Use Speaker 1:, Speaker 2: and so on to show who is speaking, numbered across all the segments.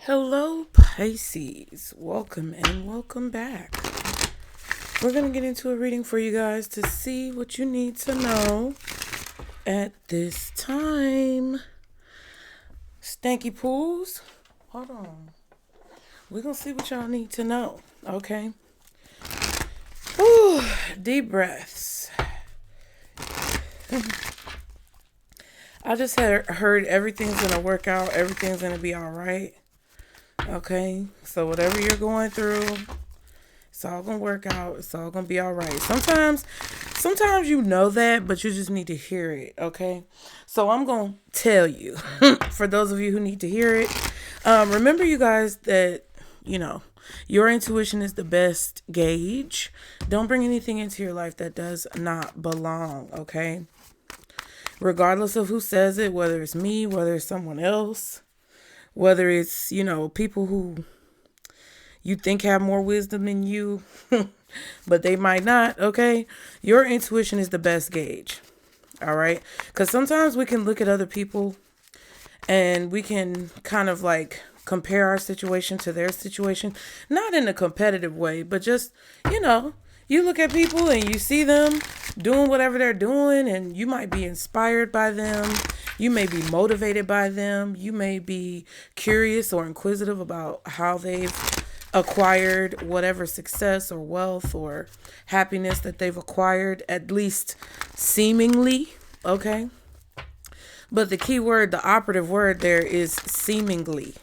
Speaker 1: Hello, Pisces. Welcome and welcome back. We're going to get into a reading for you guys to see what you need to know at this time. Stanky pools, hold on. We're going to see what y'all need to know, okay? Ooh, deep breaths. I just heard everything's going to work out. Everything's going to be all right. Okay, so whatever you're going through, it's all gonna work out. It's all gonna be all right. Sometimes you know that, but you just need to hear it. Okay, so I'm gonna tell you for those of you who need to hear it. Remember, you guys, that your intuition is the best gauge. Don't bring anything into your life that does not belong. Okay, regardless of who says it, whether it's me, whether it's someone else. Whether it's, people who you think have more wisdom than you, but they might not, okay? Your intuition is the best gauge, all right? Because sometimes we can look at other people and we can kind of like compare our situation to their situation. Not in a competitive way, but just, you look at people and you see them doing whatever they're doing, and you might be inspired by them. You may be motivated by them. You may be curious or inquisitive about how they've acquired whatever success or wealth or happiness that they've acquired, at least seemingly, okay? But the key word, the operative word there is seemingly.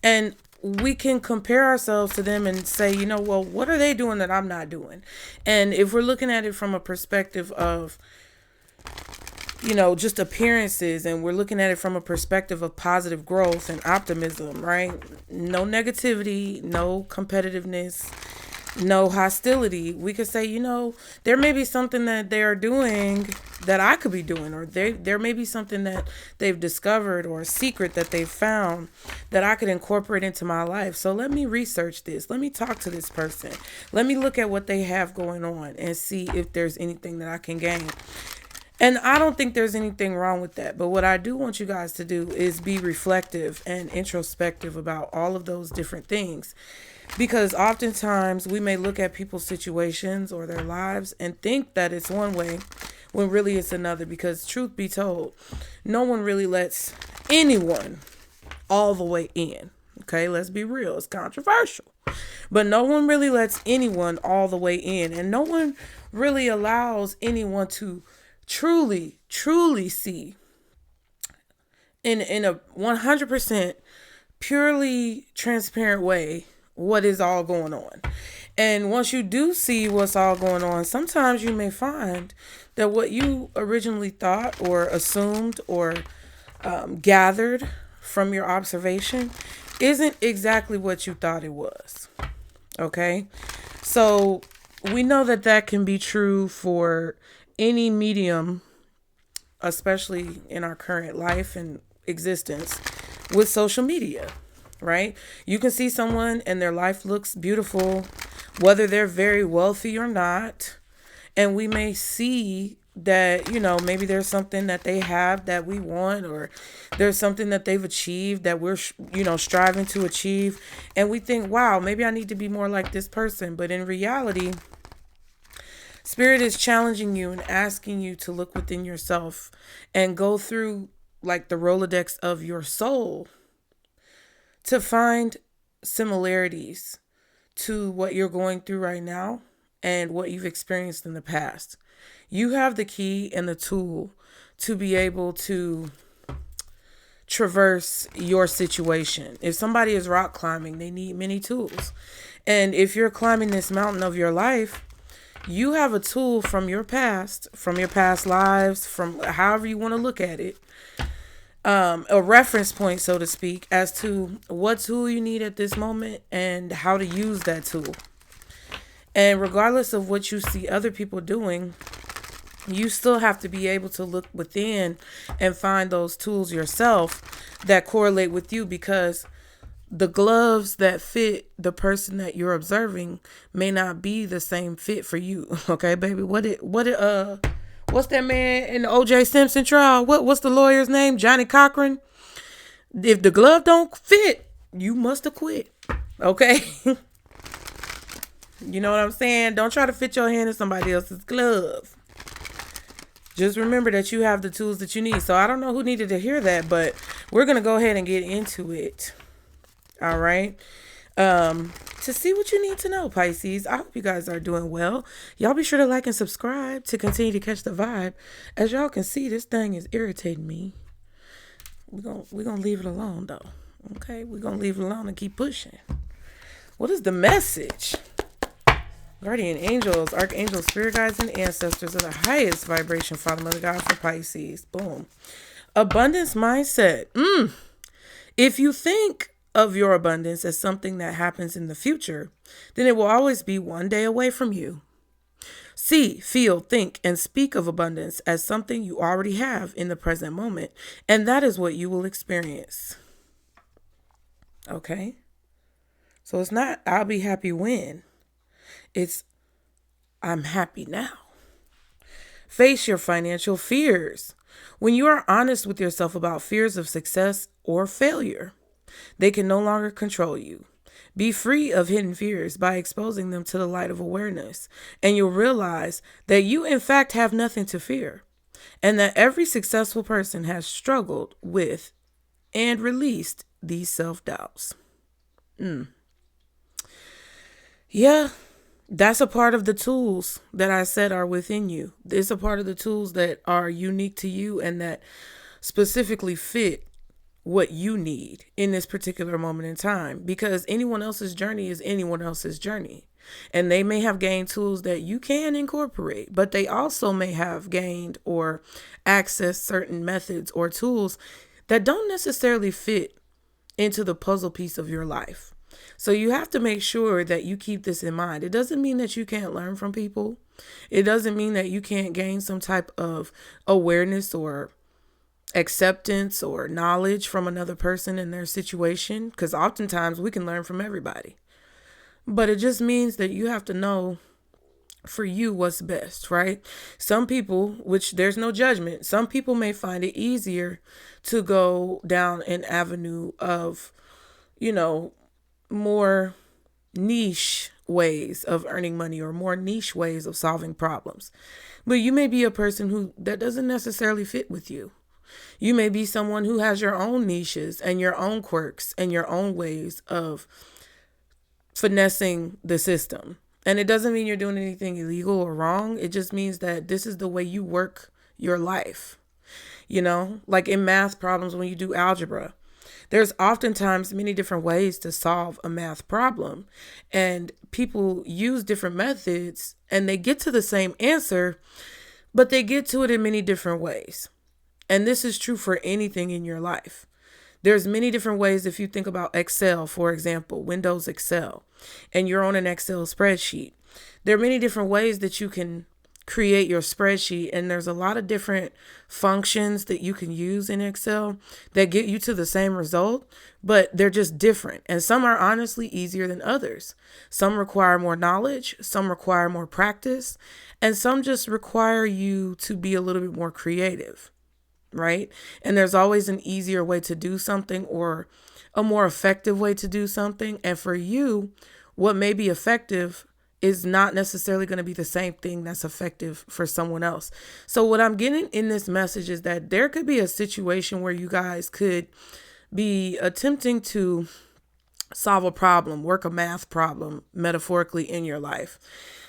Speaker 1: And we can compare ourselves to them and say, well, what are they doing that I'm not doing? And if we're looking at it from a perspective of, just appearances, and we're looking at it from a perspective of positive growth and optimism, right? No negativity, no competitiveness, no hostility. We could say, there may be something that they are doing that I could be doing, or there may be something that they've discovered or a secret that they've found that I could incorporate into my life. So let me research this. Let me talk to this person. Let me look at what they have going on and see if there's anything that I can gain. And I don't think there's anything wrong with that. But what I do want you guys to do is be reflective and introspective about all of those different things. Because oftentimes we may look at people's situations or their lives and think that it's one way when really it's another. Because truth be told, no one really lets anyone all the way in. Okay, let's be real. It's controversial. But no one really lets anyone all the way in. And no one really allows anyone to truly see in a 100% purely transparent way what is all going on. And once you do see what's all going on, sometimes you may find that what you originally thought or assumed or gathered from your observation isn't exactly what you thought it was. Okay? So we know that can be true for any medium, especially in our current life and existence with social media, right? You can see someone and their life looks beautiful, whether they're very wealthy or not. And we may see that, maybe there's something that they have that we want, or there's something that they've achieved that we're, striving to achieve. And we think, wow, maybe I need to be more like this person. But in reality, Spirit is challenging you and asking you to look within yourself and go through like the Rolodex of your soul to find similarities to what you're going through right now and what you've experienced in the past. You have the key and the tool to be able to traverse your situation. If somebody is rock climbing, they need many tools. And if you're climbing this mountain of your life, you have a tool from your past lives, from however you want to look at it, a reference point, so to speak, as to what tool you need at this moment and how to use that tool. And regardless of what you see other people doing, you still have to be able to look within and find those tools yourself that correlate with you, because the gloves that fit the person that you're observing may not be the same fit for you. Okay, baby. What's that man in the O.J. Simpson trial? What's the lawyer's name? Johnny Cochran. If the glove don't fit, you must have quit. Okay? You know what I'm saying? Don't try to fit your hand in somebody else's glove. Just remember that you have the tools that you need. So I don't know who needed to hear that, but we're going to go ahead and get into it. All right. To see what you need to know, Pisces. I hope you guys are doing well. Y'all be sure to like and subscribe to continue to catch the vibe. As y'all can see, this thing is irritating me. We're gonna leave it alone though. Okay, we're gonna leave it alone and keep pushing. What is the message? Guardian angels, archangels, spirit guides, and ancestors are the highest vibration, Father, Mother, God for Pisces. Boom. Abundance mindset. If you think of your abundance as something that happens in the future, then it will always be one day away from you. See, feel, think, and speak of abundance as something you already have in the present moment, and that is what you will experience. Okay? So it's not, I'll be happy when. It's, I'm happy now. Face your financial fears. When you are honest with yourself about fears of success or failure, they can no longer control you. Be free of hidden fears by exposing them to the light of awareness, and you'll realize that you in fact have nothing to fear, and that every successful person has struggled with and released these self-doubts. Yeah, that's a part of the tools that I said are within you. It's a part of the tools that are unique to you and that specifically fit what you need in this particular moment in time, because anyone else's journey is anyone else's journey, and they may have gained tools that you can incorporate, but they also may have gained or accessed certain methods or tools that don't necessarily fit into the puzzle piece of your life. So you have to make sure that you keep this in mind. It doesn't mean that you can't learn from people. It doesn't mean that you can't gain some type of awareness or acceptance or knowledge from another person in their situation, because oftentimes we can learn from everybody. But it just means that you have to know for you what's best, right? Some people, which there's no judgment, some people may find it easier to go down an avenue of, more niche ways of earning money or more niche ways of solving problems. But you may be a person that doesn't necessarily fit with you. You may be someone who has your own niches and your own quirks and your own ways of finessing the system. And it doesn't mean you're doing anything illegal or wrong. It just means that this is the way you work your life. Like in math problems, when you do algebra, there's oftentimes many different ways to solve a math problem, and people use different methods and they get to the same answer, but they get to it in many different ways. And this is true for anything in your life. There's many different ways. If you think about Excel, for example, Windows Excel, and you're on an Excel spreadsheet, there are many different ways that you can create your spreadsheet. And there's a lot of different functions that you can use in Excel that get you to the same result, but they're just different. And some are honestly easier than others. Some require more knowledge, some require more practice, and some just require you to be a little bit more creative, right? And there's always an easier way to do something or a more effective way to do something. And for you, what may be effective is not necessarily going to be the same thing that's effective for someone else. So what I'm getting in this message is that there could be a situation where you guys could be attempting to solve a problem, work a math problem metaphorically in your life,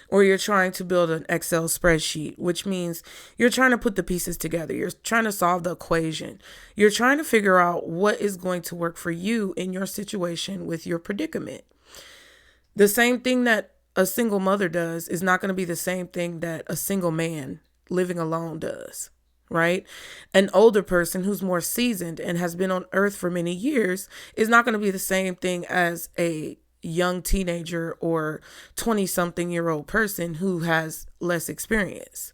Speaker 1: or you're trying to build an Excel spreadsheet, which means you're trying to put the pieces together. You're trying to solve the equation. You're trying to figure out what is going to work for you in your situation with your predicament. The same thing that a single mother does is not going to be the same thing that a single man living alone does, right? An older person who's more seasoned and has been on earth for many years is not going to be the same thing as a young teenager or 20-something-year-old person who has less experience.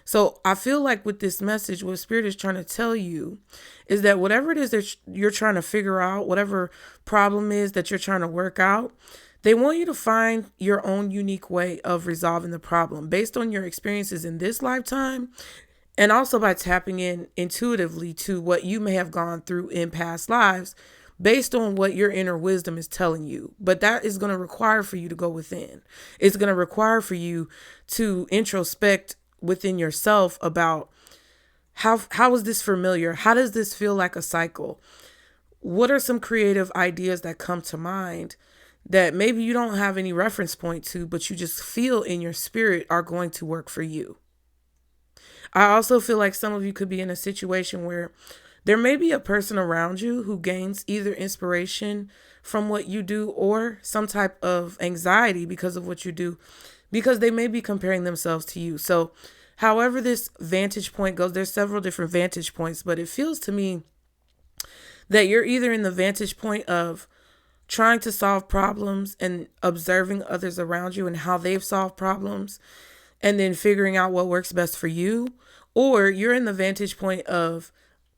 Speaker 1: So I feel like with this message, what Spirit is trying to tell you is that whatever it is that you're trying to figure out, whatever problem is that you're trying to work out, they want you to find your own unique way of resolving the problem based on your experiences in this lifetime, and also by tapping in intuitively to what you may have gone through in past lives based on what your inner wisdom is telling you. But that is going to require for you to go within. It's going to require for you to introspect within yourself about how is this familiar? How does this feel like a cycle? What are some creative ideas that come to mind that maybe you don't have any reference point to, but you just feel in your spirit are going to work for you? I also feel like some of you could be in a situation where there may be a person around you who gains either inspiration from what you do or some type of anxiety because of what you do, because they may be comparing themselves to you. So however this vantage point goes, there's several different vantage points, but it feels to me that you're either in the vantage point of trying to solve problems and observing others around you and how they've solved problems and then figuring out what works best for you, or you're in the vantage point of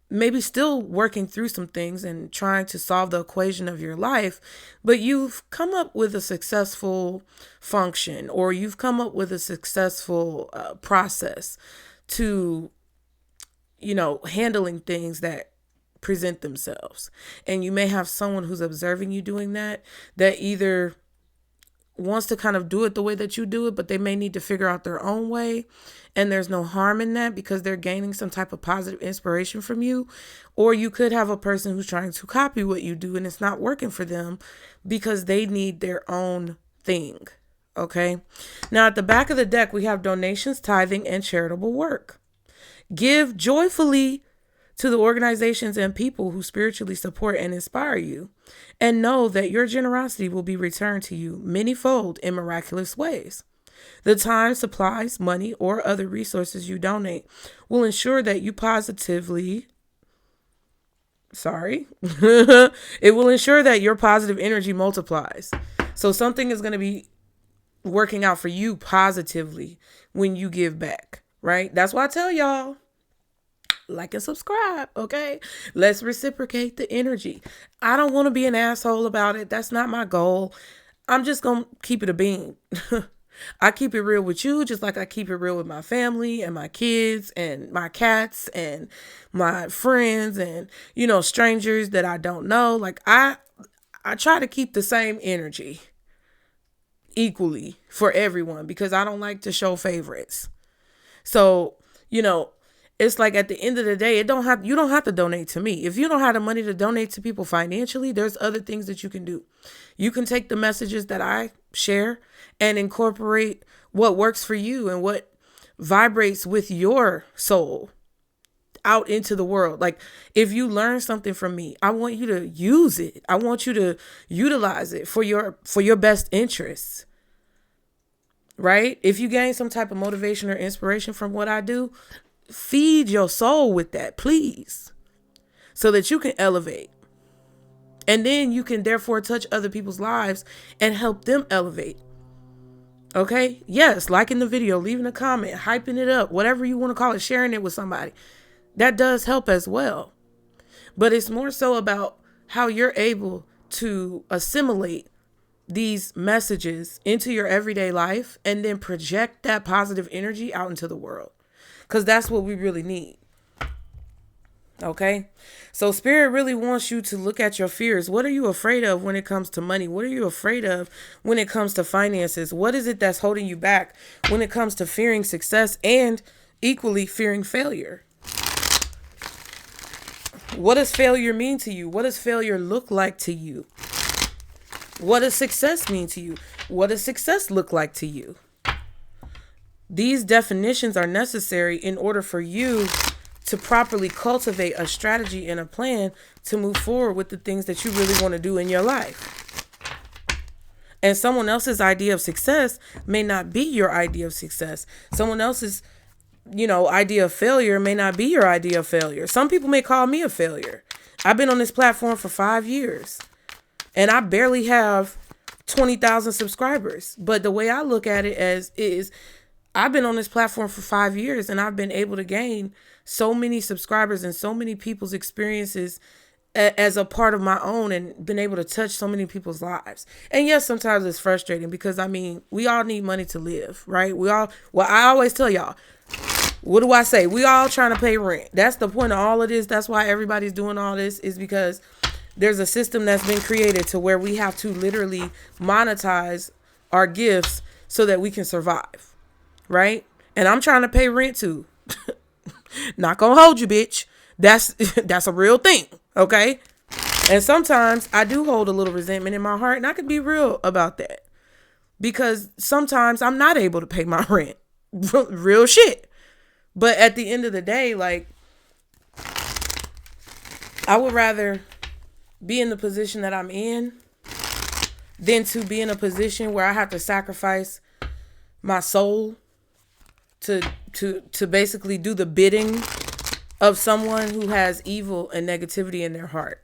Speaker 1: maybe still working through some things and trying to solve the equation of your life, but you've come up with a successful function, or you've come up with a successful process to, handling things that present themselves. And you may have someone who's observing you doing that either wants to kind of do it the way that you do it, but they may need to figure out their own way. And there's no harm in that because they're gaining some type of positive inspiration from you. Or you could have a person who's trying to copy what you do and it's not working for them because they need their own thing. Okay. Now at the back of the deck, we have donations, tithing, and charitable work. Give joyfully to the organizations and people who spiritually support and inspire you, and know that your generosity will be returned to you manyfold in miraculous ways. The time, supplies, money, or other resources you donate will ensure that it will ensure that your positive energy multiplies. So something is going to be working out for you positively when you give back, right? That's why I tell y'all, like and subscribe, okay? Let's reciprocate the energy. I don't want to be an asshole about it. That's not my goal. I'm just going to keep it a bean. I keep it real with you, just like I keep it real with my family and my kids and my cats and my friends and, strangers that I don't know. Like I try to keep the same energy equally for everyone because I don't like to show favorites. So, it's like at the end of the day, you don't have to donate to me. If you don't have the money to donate to people financially, there's other things that you can do. You can take the messages that I share and incorporate what works for you and what vibrates with your soul out into the world. Like if you learn something from me, I want you to use it. I want you to utilize it for your best interests. Right? If you gain some type of motivation or inspiration from what I do, feed your soul with that, please, so that you can elevate. And then you can therefore touch other people's lives and help them elevate. Okay? Yes, liking the video, leaving a comment, hyping it up, whatever you want to call it, sharing it with somebody. That does help as well. But it's more so about how you're able to assimilate these messages into your everyday life and then project that positive energy out into the world. Because that's what we really need. Okay? So Spirit really wants you to look at your fears. What are you afraid of when it comes to money? What are you afraid of when it comes to finances? What is it that's holding you back when it comes to fearing success and equally fearing failure? What does failure mean to you? What does failure look like to you? What does success mean to you? What does success look like to you? These definitions are necessary in order for you to properly cultivate a strategy and a plan to move forward with the things that you really want to do in your life. And someone else's idea of success may not be your idea of success. Someone else's, idea of failure may not be your idea of failure. Some people may call me a failure. I've been on this platform for 5 years and I barely have 20,000 subscribers. But the way I look at it is I've been on this platform for 5 years and I've been able to gain so many subscribers and so many people's experiences as a part of my own and been able to touch so many people's lives. And yes, sometimes it's frustrating because we all need money to live, right? I always tell y'all, what do I say? We all trying to pay rent. That's the point of all of this. That's why everybody's doing all this, is because There's a system that's been created to where we have to literally monetize our gifts so that we can survive, right? And I'm trying to pay rent too. Not gonna hold you, bitch. That's a real thing, okay? And sometimes I do hold a little resentment in my heart, and I can be real about that. Because sometimes I'm not able to pay my rent. Real shit. But at the end of the day, like, I would rather be in the position that I'm in than to be in a position where I have to sacrifice my soul to basically do the bidding of someone who has evil and negativity in their heart.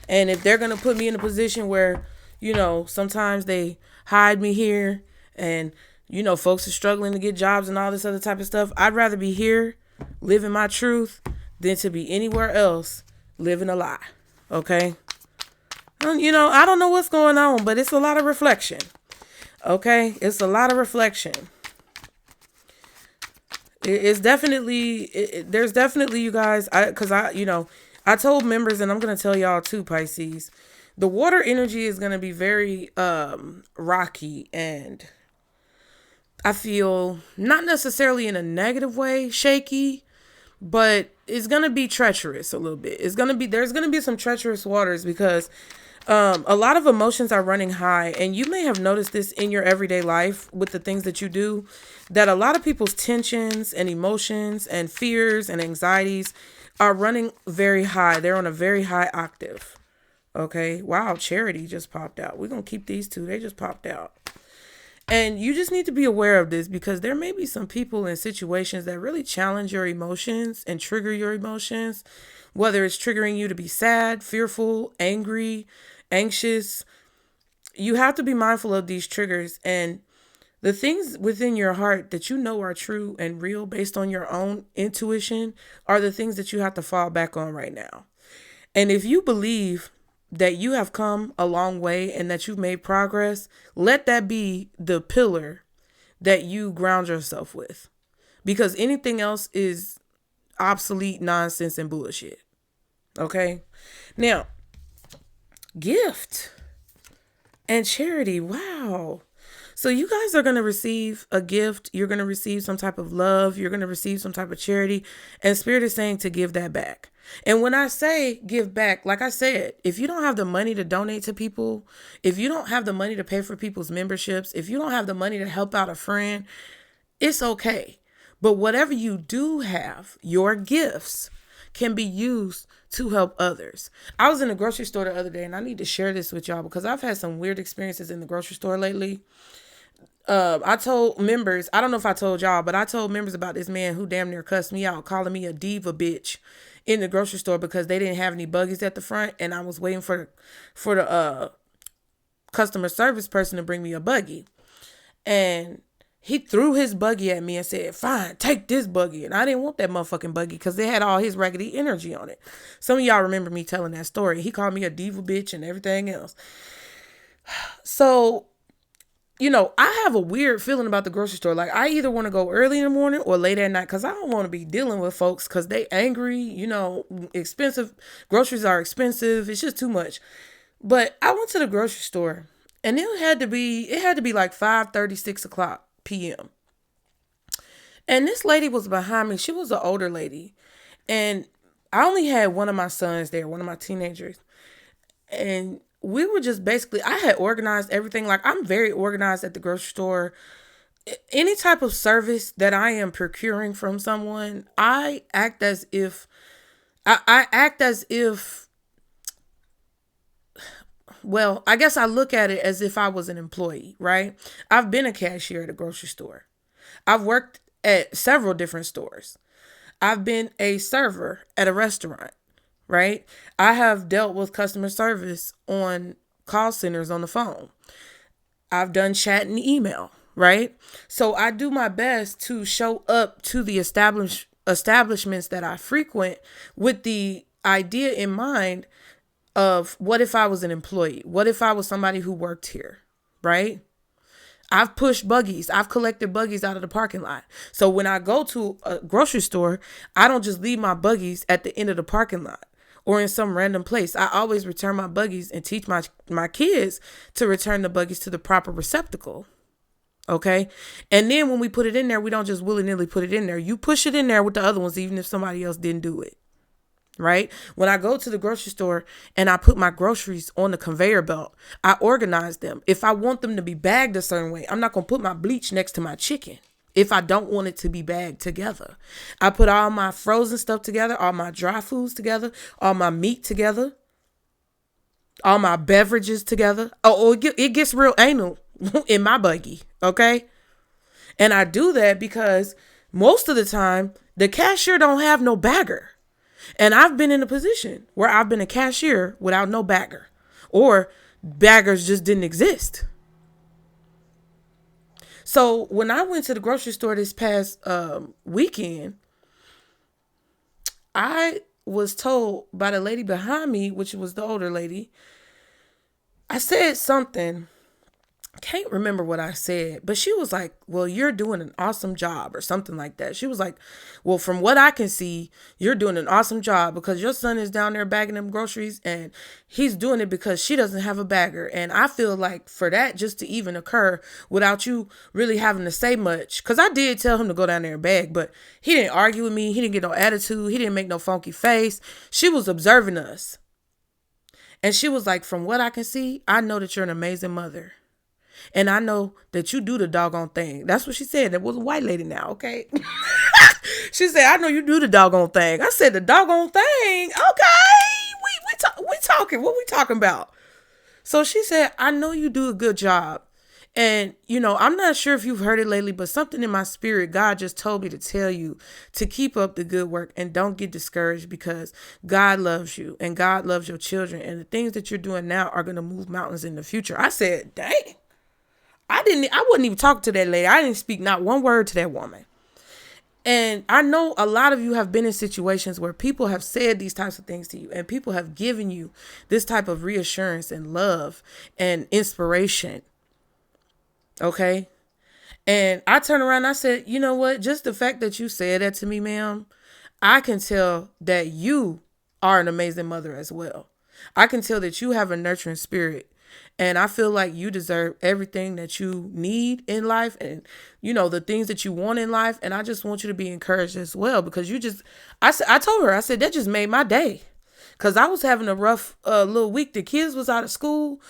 Speaker 1: And if they're going to put me in a position where, you know, sometimes they hide me here and, you know, folks are struggling to get jobs and all this other type of stuff, I'd rather be here living my truth than to be anywhere else living a lie. Okay? You know, I don't know what's going on, but it's a lot of reflection. Okay? It's a lot of reflection. It's definitely, there's definitely, you guys, because I told members, and I'm going to tell y'all too, Pisces, the water energy is going to be very rocky, and I feel not necessarily in a negative way, shaky, but it's going to be treacherous a little bit. There's going to be some treacherous waters because a lot of emotions are running high, and you may have noticed this in your everyday life with the things that you do, that a lot of people's tensions and emotions and fears and anxieties are running very high. They're on a very high octave. Okay. Wow. Charity just popped out. We're going to keep these two. They just popped out. And you just need to be aware of this because there may be some people in situations that really challenge your emotions and trigger your emotions, whether it's triggering you to be sad, fearful, angry, anxious. You have to be mindful of these triggers, and the things within your heart that you know are true and real based on your own intuition are the things that you have to fall back on right now. And if you believe that you have come a long way and that you've made progress, let that be the pillar that you ground yourself with, because anything else is obsolete nonsense and bullshit. Okay. Now, gift and charity. Wow. So you guys are going to receive a gift. You're going to receive some type of love. You're going to receive some type of charity. And Spirit is saying to give that back. And when I say give back, like I said, if you don't have the money to donate to people, if you don't have the money to pay for people's memberships, if you don't have the money to help out a friend, it's okay. But whatever you do have, your gifts can be used to help others. I was in the grocery store the other day, and I need to share this with y'all because I've had some weird experiences in the grocery store lately. I told members, I don't know if I told y'all, but I told members about this man who damn near cussed me out, calling me a diva bitch in the grocery store because they didn't have any buggies at the front, and I was waiting for the customer service person to bring me a buggy. And he threw his buggy at me and said, "Fine, take this buggy." And I didn't want that motherfucking buggy because they had all his raggedy energy on it. Some of y'all remember me telling that story. He called me a diva bitch and everything else. So, you know, I have a weird feeling about the grocery store. Like, I either want to go early in the morning or late at night because I don't want to be dealing with folks because they angry, you know, expensive. Groceries are expensive. It's just too much. But I went to the grocery store, and it had to be like 5:30, 6 o'clock p.m. And this lady was behind me. She was an older lady. And I only had one of my sons there, one of my teenagers. And we were just basically, I had organized everything. Like, I'm very organized at the grocery store. Any type of service that I am procuring from someone, I act as if, well, I guess I look at it as if I was an employee, right? I've been a cashier at a grocery store. I've worked at several different stores. I've been a server at a restaurant, right? I have dealt with customer service on call centers on the phone. I've done chat and email, right? So I do my best to show up to the establishments that I frequent with the idea in mind of what if I was an employee? What if I was somebody who worked here, right? I've pushed buggies. I've collected buggies out of the parking lot. So when I go to a grocery store, I don't just leave my buggies at the end of the parking lot or in some random place. I always return my buggies and teach my kids to return the buggies to the proper receptacle. Okay. And then when we put it in there, we don't just willy-nilly put it in there. You push it in there with the other ones, even if somebody else didn't do it. Right? When I go to the grocery store and I put my groceries on the conveyor belt, I organize them. If I want them to be bagged a certain way, I'm not going to put my bleach next to my chicken if I don't want it to be bagged together. I put all my frozen stuff together, all my dry foods together, all my meat together, all my beverages together. It gets real anal in my buggy. Okay. And I do that because most of the time the cashier don't have no bagger. And I've been in a position where I've been a cashier without no bagger, or baggers just didn't exist. So when I went to the grocery store this past weekend, I was told by the lady behind me, which was the older lady, I said something. Can't remember what I said, but she was like, well, you're doing an awesome job or something like that. She was like, well, from what I can see, you're doing an awesome job because your son is down there bagging them groceries and he's doing it because she doesn't have a bagger. And I feel like for that just to even occur without you really having to say much, because I did tell him to go down there and bag, but he didn't argue with me. He didn't get no attitude. He didn't make no funky face. She was observing us. And she was like, from what I can see, I know that you're an amazing mother. And I know that you do the doggone thing. That's what she said. That was a white lady now, okay? She said, I know you do the doggone thing. I said, the doggone thing? Okay. We talking. What we talking about? So she said, I know you do a good job. And, I'm not sure if you've heard it lately, but something in my spirit, God just told me to tell you to keep up the good work and don't get discouraged because God loves you and God loves your children. And the things that you're doing now are going to move mountains in the future. I said, dang. I wasn't even talking to that lady. I didn't speak not one word to that woman. And I know a lot of you have been in situations where people have said these types of things to you and people have given you this type of reassurance and love and inspiration. Okay. And I turned around and I said, you know what? Just the fact that you said that to me, ma'am, I can tell that you are an amazing mother as well. I can tell that you have a nurturing spirit. And I feel like you deserve everything that you need in life and, the things that you want in life. And I just want you to be encouraged as well, because I told her, I said, that just made my day. Because I was having a rough little week. The kids was out of school.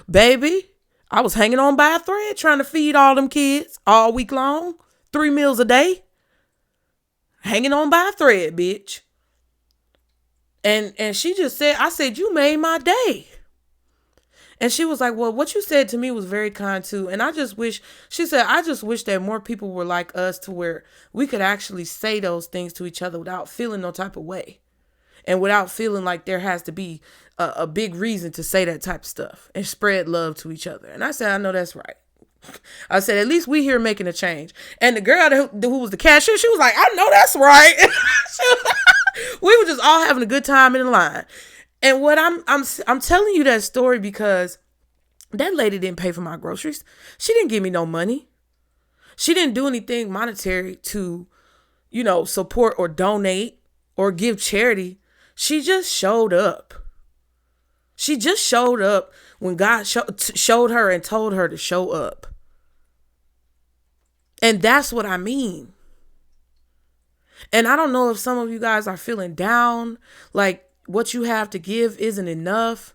Speaker 1: Baby, I was hanging on by a thread trying to feed all them kids all week long. 3 meals a day. Hanging on by a thread, bitch. And she just said, I said, you made my day. And she was like, well, what you said to me was very kind too. And I just wish that more people were like us to where we could actually say those things to each other without feeling no type of way. And without feeling like there has to be a big reason to say that type of stuff and spread love to each other. And I said, I know that's right. I said, at least we here making a change. And the girl who was the cashier, she was like, I know that's right. We were just all having a good time in the line. And what I'm telling you that story because that lady didn't pay for my groceries. She didn't give me no money. She didn't do anything monetary to, support or donate or give charity. She just showed up. She just showed up when God showed her and told her to show up. And that's what I mean. And I don't know if some of you guys are feeling down, like what you have to give isn't enough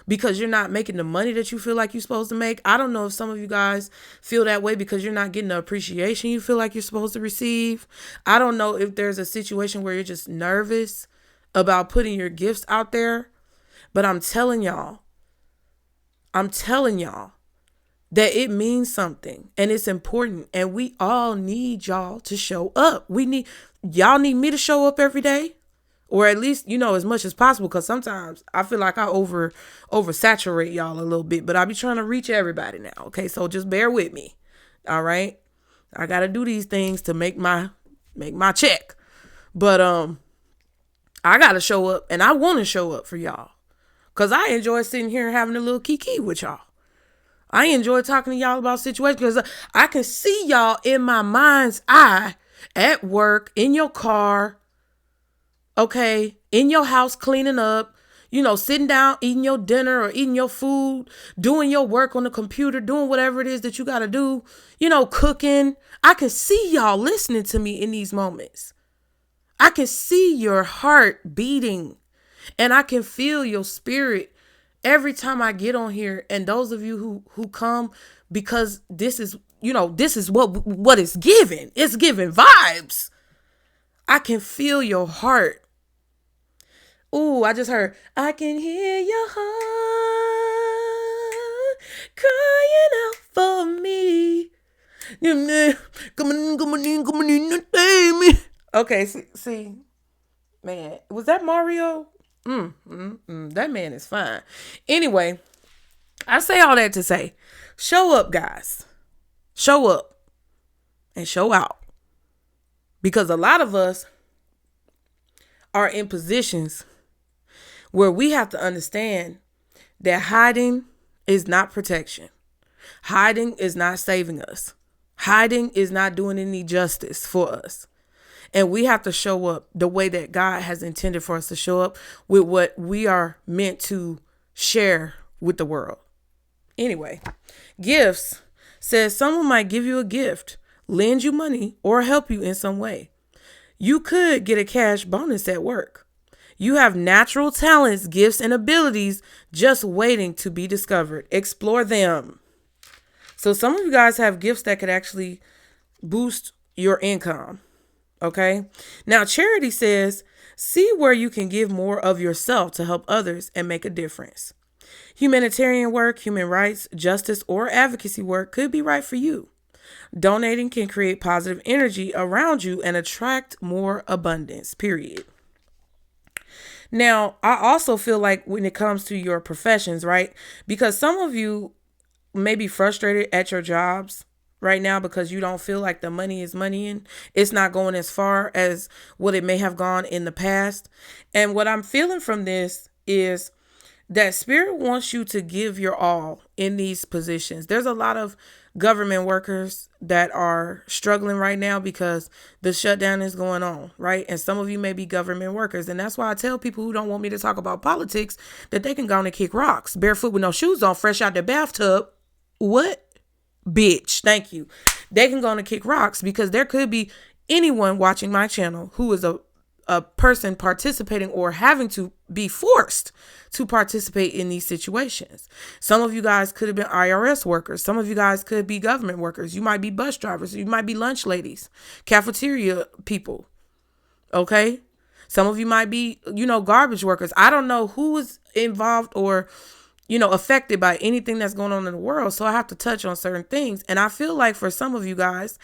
Speaker 1: because you're not making the money that you feel like you're supposed to make. I don't know if some of you guys feel that way because you're not getting the appreciation you feel like you're supposed to receive. I don't know if there's a situation where you're just nervous about putting your gifts out there. But I'm telling y'all that it means something and it's important. And we all need y'all to show up. Y'all need me to show up every day. Or at least, as much as possible, because sometimes I feel like I oversaturate y'all a little bit, but I be trying to reach everybody now. Okay, so just bear with me. All right, I gotta do these things to make my check, but I gotta show up, and I want to show up for y'all, cause I enjoy sitting here and having a little kiki with y'all. I enjoy talking to y'all about situations because I can see y'all in my mind's eye at work, in your car. okay, in your house cleaning up, sitting down, eating your dinner or eating your food, doing your work on the computer, doing whatever it is that you got to do, cooking. I can see y'all listening to me in these moments. I can see your heart beating, and I can feel your spirit every time I get on here. And those of you who come, because this is what it's giving. It's giving vibes. I can feel your heart. Ooh, I just heard, I can hear your heart crying out for me. Come on, okay, see, man, was that Mario? That man is fine. Anyway, I say all that to say, show up, guys. Show up and show out. Because a lot of us are in positions where we have to understand that hiding is not protection. Hiding is not saving us. Hiding is not doing any justice for us. And we have to show up the way that God has intended for us to show up, with what we are meant to share with the world. Anyway, gifts says someone might give you a gift, lend you money, or help you in some way. You could get a cash bonus at work. You have natural talents, gifts, and abilities just waiting to be discovered. Explore them. So some of you guys have gifts that could actually boost your income. Okay. Now, charity says, see where you can give more of yourself to help others and make a difference. Humanitarian work, human rights, justice, or advocacy work could be right for you. Donating can create positive energy around you and attract more abundance, period. Now, I also feel like when it comes to your professions, right? Because some of you may be frustrated at your jobs right now because you don't feel like the money is moneying. It's not going as far as what it may have gone in the past. And what I'm feeling from this is that Spirit wants you to give your all in these positions. There's a lot of government workers that are struggling right now because the shutdown is going on, right? And some of you may be government workers. And that's why I tell people who don't want me to talk about politics that they can go on and kick rocks, barefoot with no shoes on, fresh out their bathtub. What? Bitch. Thank you. They can go on and kick rocks, because there could be anyone watching my channel who is a person participating or having to be forced to participate in these situations. Some of you guys could have been IRS workers. Some of you guys could be government workers. You might be bus drivers. You might be lunch ladies, cafeteria people. Okay. Some of you might be, garbage workers. I don't know who is involved or, affected by anything that's going on in the world. So I have to touch on certain things. And I feel like for some of you guys,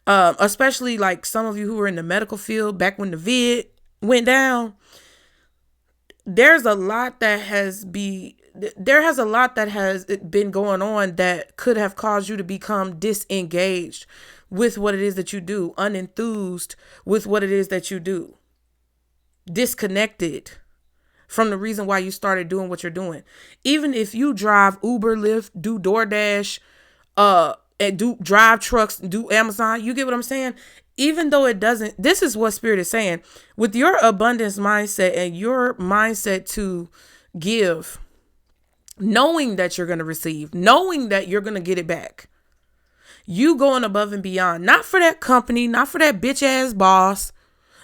Speaker 1: especially like some of you who were in the medical field back when the vid went down, a lot that has been going on that could have caused you to become disengaged with what it is that you do, unenthused with what it is that you do, disconnected from the reason why you started doing what you're doing. Even if you drive Uber, Lyft, do DoorDash, and do drive trucks, do Amazon, you get what I'm saying? Even though it doesn't, this is what Spirit is saying. With your abundance mindset and your mindset to give, knowing that you're going to receive, knowing that you're going to get it back, you going above and beyond, not for that company, not for that bitch ass boss,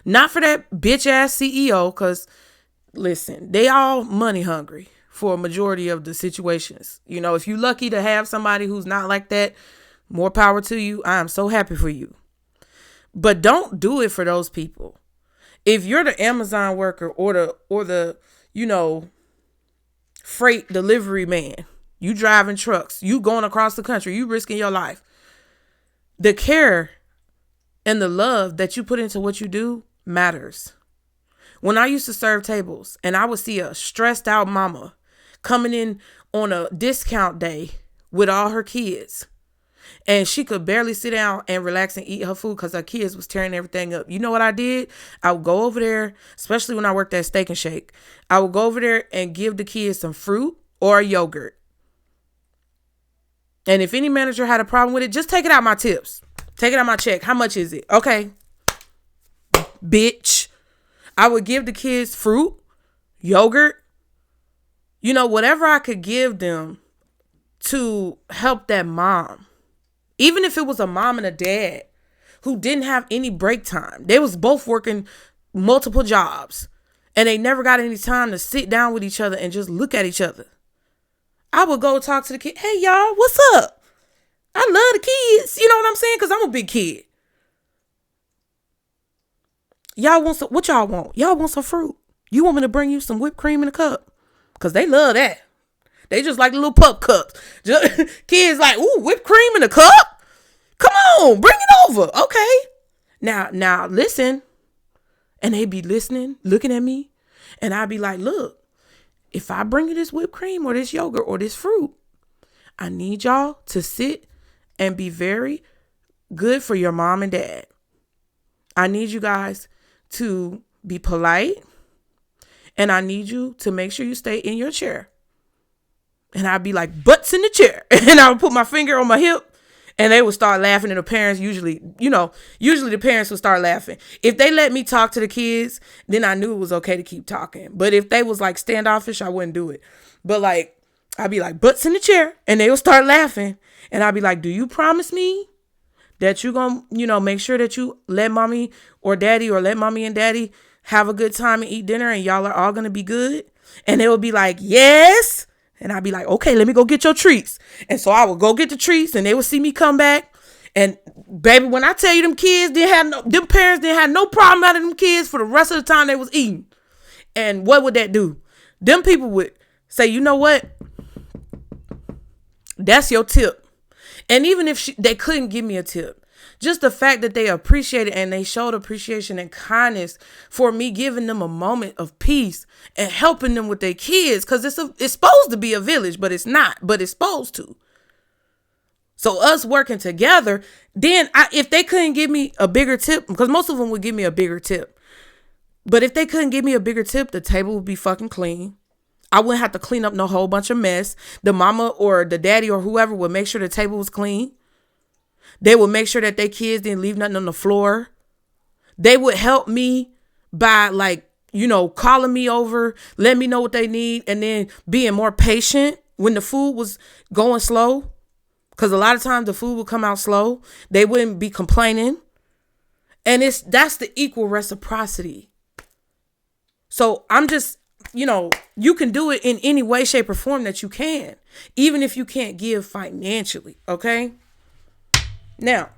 Speaker 1: not for that bitch ass CEO, because listen, they all money hungry for a majority of the situations. If you're lucky to have somebody who's not like that, more power to you. I am so happy for you. But don't do it for those people. If you're the Amazon worker or the freight delivery man, you driving trucks, you going across the country, you risking your life. The care and the love that you put into what you do matters. When I used to serve tables and I would see a stressed out mama coming in on a discount day with all her kids, and she could barely sit down and relax and eat her food because her kids was tearing everything up. You know what I did? I would go over there, especially when I worked at Steak and Shake. I would go over there and give the kids some fruit or a yogurt. And if any manager had a problem with it, just take it out my tips. Take it out my check. How much is it? Okay. Bitch. I would give the kids fruit, yogurt, whatever I could give them to help that mom. Even if it was a mom and a dad who didn't have any break time. They was both working multiple jobs and they never got any time to sit down with each other and just look at each other. I would go talk to the kid. Hey, y'all, what's up? I love the kids. You know what I'm saying? Because I'm a big kid. Y'all want some? What y'all want? Y'all want some fruit? You want me to bring you some whipped cream in a cup? Because they love that. They just like the little pup cups. Kids like, ooh, whipped cream in a cup? Come on, bring it over. Okay. Now listen. And they be listening, looking at me. And I be like, look, if I bring you this whipped cream or this yogurt or this fruit, I need y'all to sit and be very good for your mom and dad. I need you guys to be polite. And I need you to make sure you stay in your chair. And I'd be like, butts in the chair. And I would put my finger on my hip. And they would start laughing. And the parents usually the parents would start laughing. If they let me talk to the kids, then I knew it was okay to keep talking. But if they was like standoffish, I wouldn't do it. But like, I'd be like, butts in the chair. And they would start laughing. And I'd be like, do you promise me that you gonna, make sure that you let mommy or daddy or let mommy and daddy have a good time and eat dinner and y'all are all gonna be good? And they would be like, yes. And I'd be like, okay, let me go get your treats. And so I would go get the treats and they would see me come back. And baby, when I tell you them parents didn't have no problem out of them kids for the rest of the time they was eating. And what would that do? Them people would say, you know what? That's your tip. And even if they couldn't give me a tip, just the fact that they appreciated and they showed appreciation and kindness for me giving them a moment of peace and helping them with their kids. Because it's supposed to be a village, but it's not. But it's supposed to. So us working together, then if they couldn't give me a bigger tip, because most of them would give me a bigger tip. But if they couldn't give me a bigger tip, the table would be fucking clean. I wouldn't have to clean up no whole bunch of mess. The mama or the daddy or whoever would make sure the table was clean. They would make sure that their kids didn't leave nothing on the floor. They would help me by calling me over, let me know what they need, and then being more patient when the food was going slow. Because a lot of times the food would come out slow. They wouldn't be complaining. And that's the equal reciprocity. So I'm just, you can do it in any way, shape, or form that you can. Even if you can't give financially, okay? Now,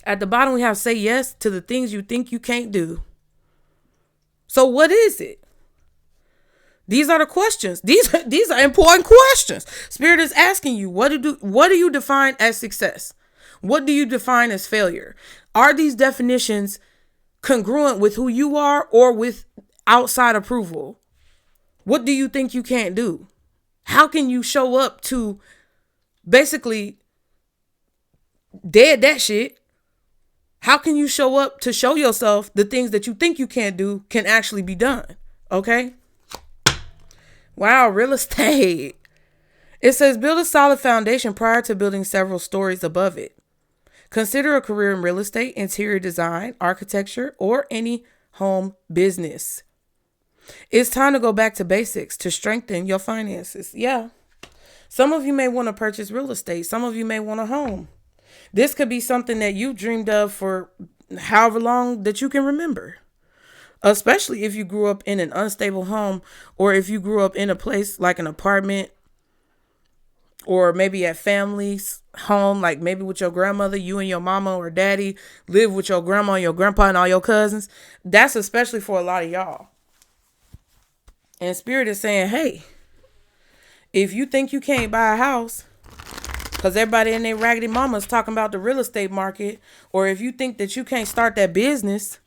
Speaker 1: at the bottom, we have say yes to the things you think you can't do. So what is it? These are the questions. These are important questions. Spirit is asking you, what do you define as success? What do you define as failure? Are these definitions congruent with who you are or with outside approval? What do you think you can't do? How can you show up to basically dead that shit? How can you show up to show yourself the things that you think you can't do can actually be done? Okay. Wow. Real estate. It says build a solid foundation prior to building several stories above it. Consider a career in real estate, interior design, architecture, or any home business. It's time to go back to basics to strengthen your finances. Yeah. Some of you may want to purchase real estate. Some of you may want a home. This could be something that you dreamed of for however long that you can remember. Especially if you grew up in an unstable home or if you grew up in a place like an apartment or maybe at family's home, like maybe with your grandmother, you and your mama or daddy live with your grandma and your grandpa and all your cousins. That's especially for a lot of y'all. And Spirit is saying, hey, if you think you can't buy a house because everybody and their raggedy mama is talking about the real estate market, or if you think that you can't start that business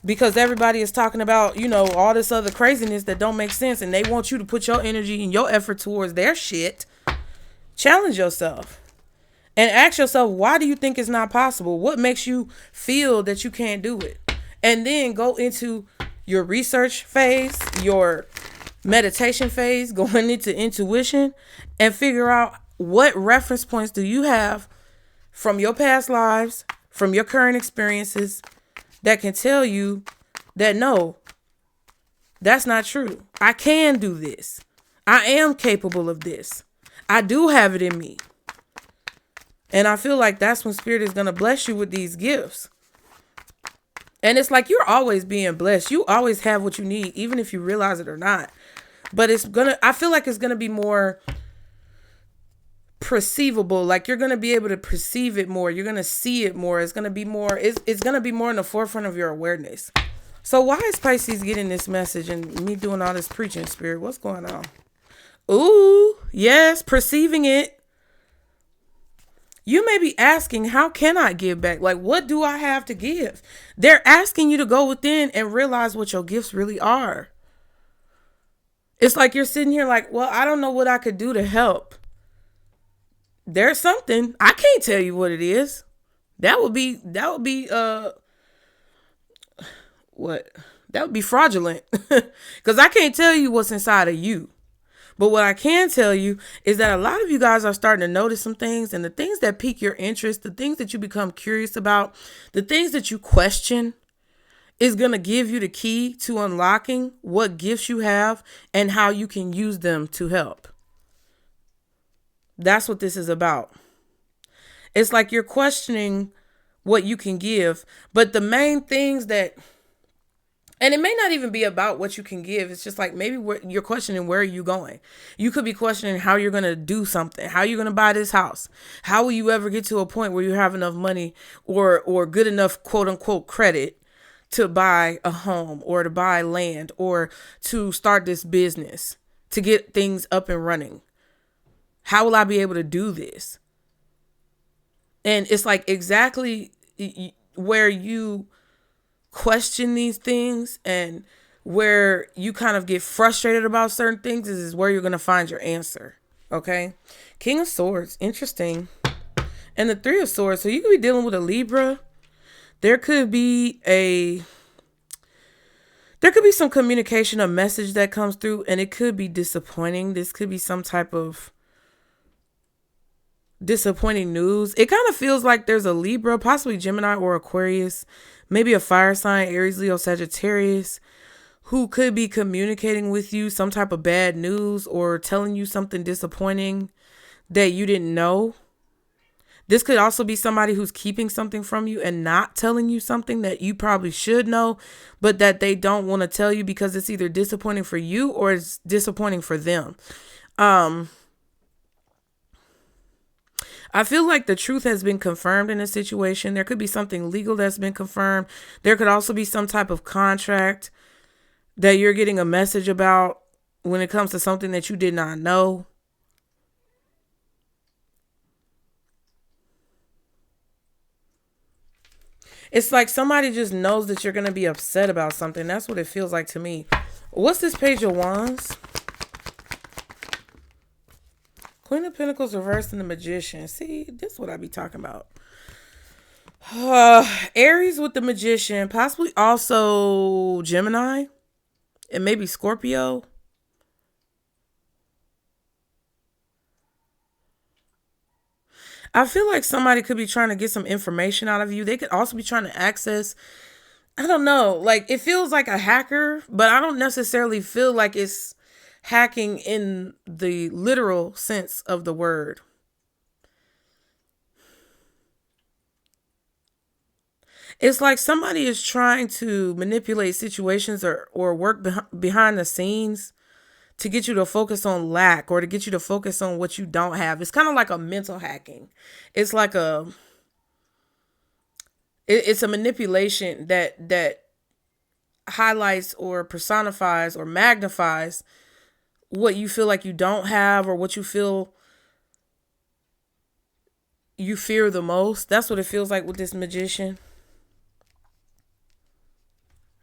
Speaker 1: because everybody is talking about, all this other craziness that don't make sense and they want you to put your energy and your effort towards their shit, challenge yourself and ask yourself, why do you think it's not possible? What makes you feel that you can't do it? And then go into your research phase, your meditation phase, going into intuition and figure out what reference points do you have from your past lives, from your current experiences that can tell you that no, that's not true. I can do this. I am capable of this. I do have it in me. And I feel like that's when Spirit is going to bless you with these gifts. And it's like you're always being blessed. You always have what you need, even if you realize it or not. But I feel like it's going to be more perceivable. Like you're going to be able to perceive it more. You're going to see it more. It's going to be more, it's going to be more in the forefront of your awareness. So why is Pisces getting this message and me doing all this preaching, Spirit? What's going on? Ooh, yes, perceiving it. You may be asking, how can I give back? Like, what do I have to give? They're asking you to go within and realize what your gifts really are. It's like you're sitting here like, well, I don't know what I could do to help. There's something. I can't tell you what it is. That would be fraudulent. Because I can't tell you what's inside of you. But what I can tell you is that a lot of you guys are starting to notice some things, and the things that pique your interest, the things that you become curious about, the things that you question is going to give you the key to unlocking what gifts you have and how you can use them to help. That's what this is about. It's like you're questioning what you can give, but the main things that, and it may not even be about what you can give. It's just like maybe you're questioning, where are you going? You could be questioning how you're going to do something, how you're going to buy this house. How will you ever get to a point where you have enough money or good enough quote unquote credit to buy a home or to buy land or to start this business, to get things up and running? How will I be able to do this? And it's like exactly where you question these things and where you kind of get frustrated about certain things is where you're going to find your answer. Okay. King of Swords. Interesting. And the Three of Swords. So you could be dealing with a Libra. There could be some communication, a message that comes through, and it could be disappointing. This could be some type of disappointing news. It kind of feels like there's a Libra, possibly Gemini or Aquarius, maybe a fire sign, Aries, Leo, Sagittarius, who could be communicating with you some type of bad news or telling you something disappointing that you didn't know. This could also be somebody who's keeping something from you and not telling you something that you probably should know, but that they don't want to tell you because it's either disappointing for you or it's disappointing for them. I feel like the truth has been confirmed in a situation. There could be something legal that's been confirmed. There could also be some type of contract that you're getting a message about when it comes to something that you did not know. It's like somebody just knows that you're going to be upset about something. That's what it feels like to me. What's this Page of Wands? Queen of Pentacles reversed and the Magician. See, this is what I be talking about. Aries with the Magician, possibly also Gemini and maybe Scorpio. I feel like somebody could be trying to get some information out of you. They could also be trying to access, I don't know, like it feels like a hacker, but I don't necessarily feel like it's hacking in the literal sense of the word. It's like somebody is trying to manipulate situations or work behind the scenes to get you to focus on lack or to get you to focus on what you don't have. It's kind of like a mental hacking. It's like it's a manipulation that highlights or personifies or magnifies what you feel like you don't have or what you feel you fear the most. That's what it feels like with this Magician.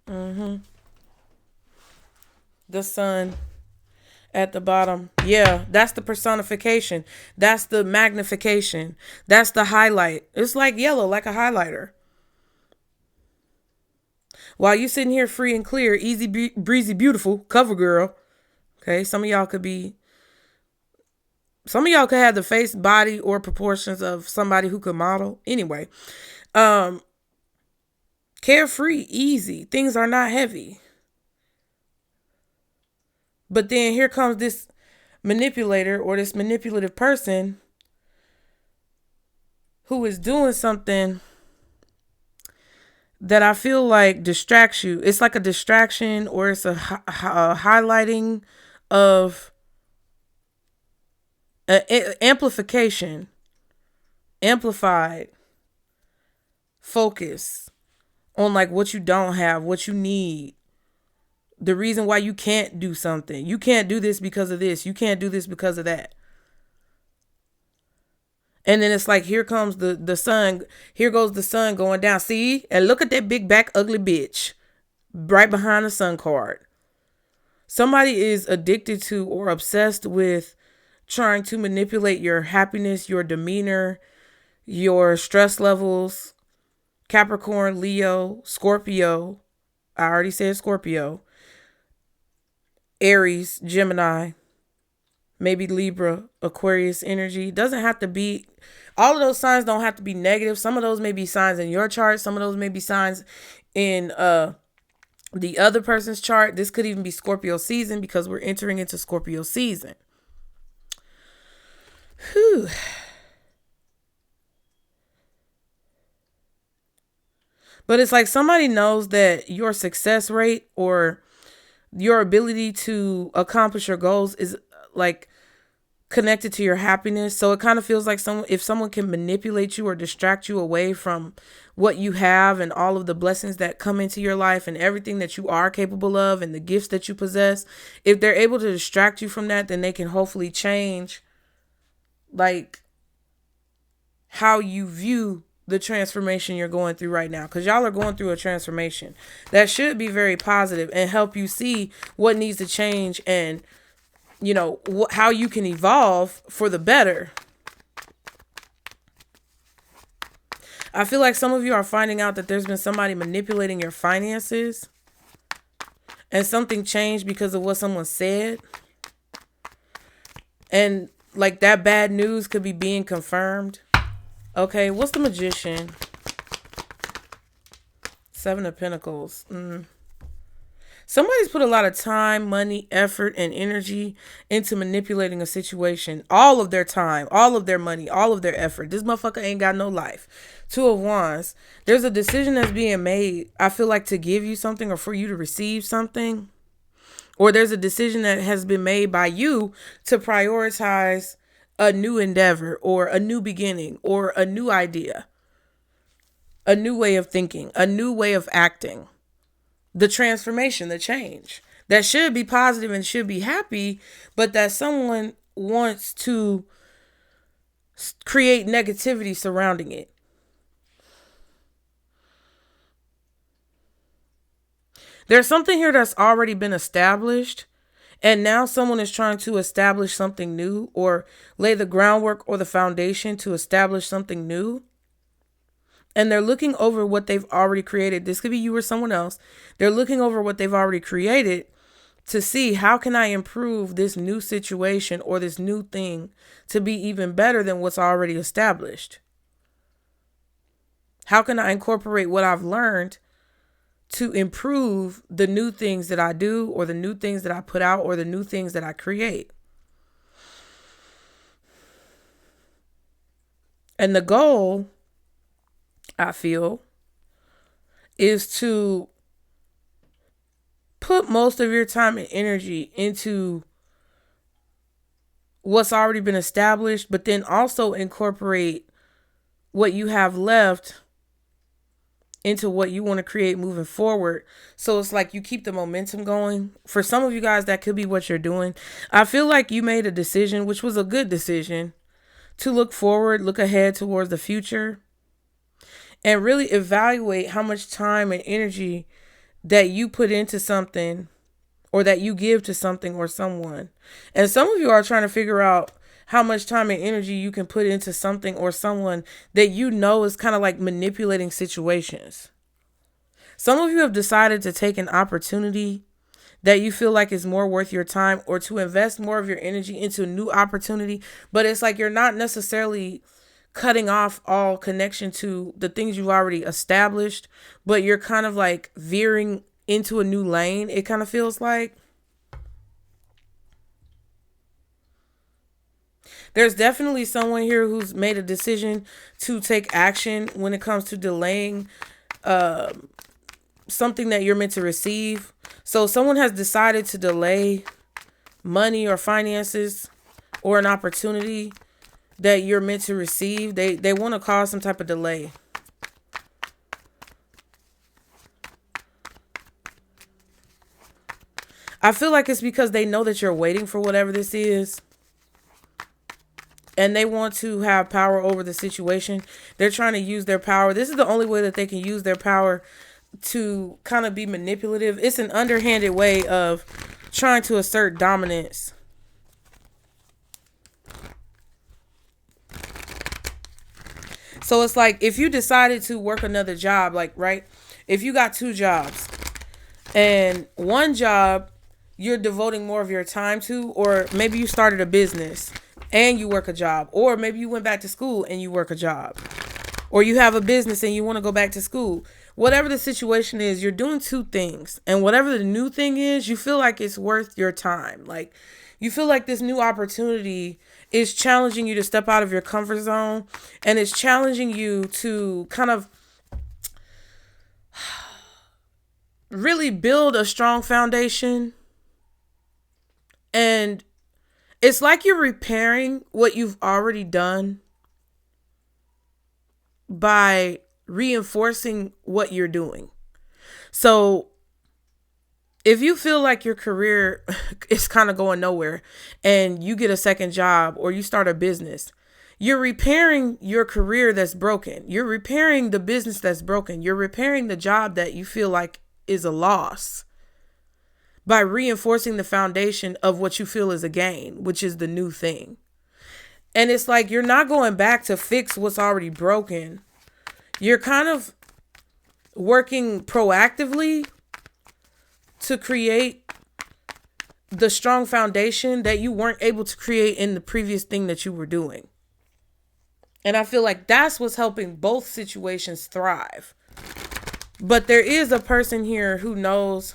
Speaker 1: The Sun at the bottom. Yeah, that's the personification. That's the magnification. That's the highlight. It's like yellow, like a highlighter. While you sitting here free and clear, easy, breezy, beautiful, cover girl. Okay, some of y'all could have the face, body, or proportions of somebody who could model. Anyway, Carefree, easy. Things are not heavy. But then here comes this manipulator or this manipulative person who is doing something that I feel like distracts you. It's like a distraction, or it's a highlighting of amplification, amplified focus on like what you don't have, what you need, the reason why you can't do something. You can't do this because of this. You can't do this because of that. And then it's like, here comes the sun. Here goes the sun going down. See? And look at that big back ugly bitch right behind the sun card. Somebody is addicted to or obsessed with trying to manipulate your happiness, your demeanor, your stress levels. Capricorn, Leo, Scorpio. I already said Scorpio. Aries, Gemini, maybe Libra, Aquarius energy. Doesn't have to be, all of those signs don't have to be negative. Some of those may be signs in your chart. Some of those may be signs in the other person's chart. This could even be Scorpio season, because we're entering into Scorpio season. Whew. But it's like somebody knows that your success rate or your ability to accomplish your goals is like connected to your happiness. So it kind of feels like if someone can manipulate you or distract you away from what you have and all of the blessings that come into your life and everything that you are capable of and the gifts that you possess, if they're able to distract you from that, then they can hopefully change like how you view the transformation you're going through right now, because y'all are going through a transformation that should be very positive and help you see what needs to change and, you know, how you can evolve for the better. I feel like some of you are finding out that there's been somebody manipulating your finances and something changed because of what someone said. And like that bad news could be being confirmed. Okay, what's the Magician? 7 of Pentacles. Somebody's put a lot of time, money, effort, and energy into manipulating a situation. All of their time, all of their money, all of their effort. This motherfucker ain't got no life. 2 of Wands. There's a decision that's being made, I feel like, to give you something or for you to receive something. Or there's a decision that has been made by you to prioritize a new endeavor or a new beginning or a new idea, a new way of thinking, a new way of acting. The transformation, the change that should be positive and should be happy, but that someone wants to create negativity surrounding it. There's something here that's already been established, and now someone is trying to establish something new or lay the groundwork or the foundation to establish something new. And they're looking over what they've already created. This could be you or someone else. They're looking over what they've already created to see, how can I improve this new situation or this new thing to be even better than what's already established? How can I incorporate what I've learned to improve the new things that I do, or the new things that I put out, or the new things that I create? And the goal, I feel, is to put most of your time and energy into what's already been established, but then also incorporate what you have left into what you want to create moving forward. So it's like you keep the momentum going. For some of you guys, that could be what you're doing. I feel like you made a decision, which was a good decision, to look forward, look ahead towards the future, and really evaluate how much time and energy that you put into something, or that you give to something or someone. And some of you are trying to figure out how much time and energy you can put into something or someone that you know is kind of like manipulating situations. Some of you have decided to take an opportunity that you feel like is more worth your time, or to invest more of your energy into a new opportunity, but it's like you're not necessarily cutting off all connection to the things you've already established, but you're kind of like veering into a new lane, it kind of feels like. There's definitely someone here who's made a decision to take action when it comes to delaying something that you're meant to receive. So someone has decided to delay money or finances or an opportunity that you're meant to receive. They want to cause some type of delay. I feel like it's because they know that you're waiting for whatever this is. And they want to have power over the situation. They're trying to use their power. This is the only way that they can use their power to kind of be manipulative. It's an underhanded way of trying to assert dominance. So it's like if you decided to work another job, like, right? If you got 2 jobs and one job you're devoting more of your time to, or maybe you started a business and you work a job, or maybe you went back to school and you work a job, or you have a business and you want to go back to school. Whatever the situation is, you're doing 2 things. And whatever the new thing is, you feel like it's worth your time. Like you feel like this new opportunity is challenging you to step out of your comfort zone, and it's challenging you to kind of really build a strong foundation. And it's like you're repairing what you've already done by reinforcing what you're doing. So if you feel like your career is kind of going nowhere and you get a second job or you start a business, you're repairing your career that's broken. You're repairing the business that's broken. You're repairing the job that you feel like is a loss by reinforcing the foundation of what you feel is a gain, which is the new thing. And it's like you're not going back to fix what's already broken. You're kind of working proactively to create the strong foundation that you weren't able to create in the previous thing that you were doing. And I feel like that's what's helping both situations thrive. But there is a person here who knows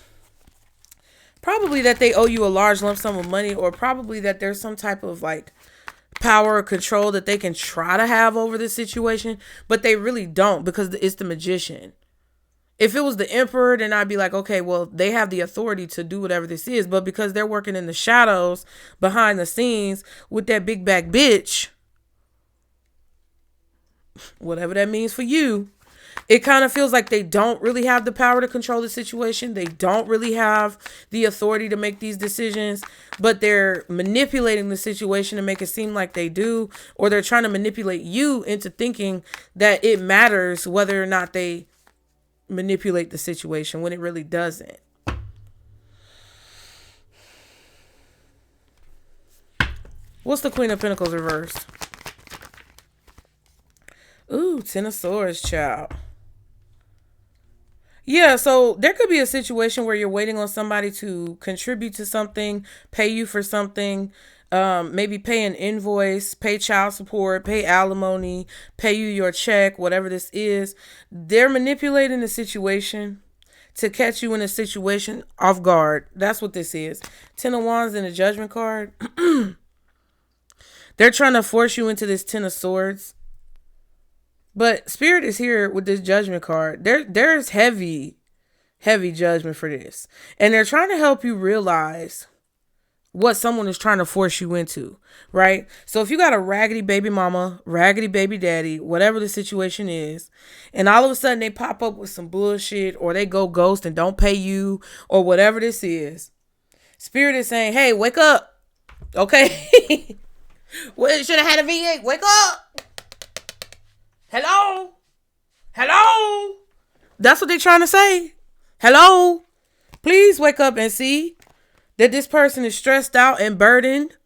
Speaker 1: probably that they owe you a large lump sum of money, or probably that there's some type of like power or control that they can try to have over this situation, but they really don't, because it's the Magician. If it was the Emperor, then I'd be like, okay, well, they have the authority to do whatever this is. But because they're working in the shadows behind the scenes with that big back bitch, whatever that means for you, it kind of feels like they don't really have the power to control the situation. They don't really have the authority to make these decisions, but they're manipulating the situation to make it seem like they do, or they're trying to manipulate you into thinking that it matters whether or not they manipulate the situation when it really doesn't. What's the Queen of Pentacles reversed? Ooh, 10 of Swords, child. Yeah, so there could be a situation where you're waiting on somebody to contribute to something, pay you for something, maybe pay an invoice, pay child support, pay alimony, pay you your check, whatever this is. They're manipulating the situation to catch you in a situation off guard. That's what this is. 10 of Wands and a Judgment card. They're trying to force you into this 10 of Swords. But Spirit is here with this Judgment card. There's heavy judgment for this. And they're trying to help you realize what someone is trying to force you into, right? So if you got a raggedy baby mama, raggedy baby daddy, whatever the situation is, and all of a sudden they pop up with some bullshit, or they go ghost and don't pay you, or whatever this is, Spirit is saying, hey, wake up. Okay? Well, should have had a V8. Wake up. Hello? Hello? That's what they're trying to say. Hello? Please wake up and see that this person is stressed out and burdened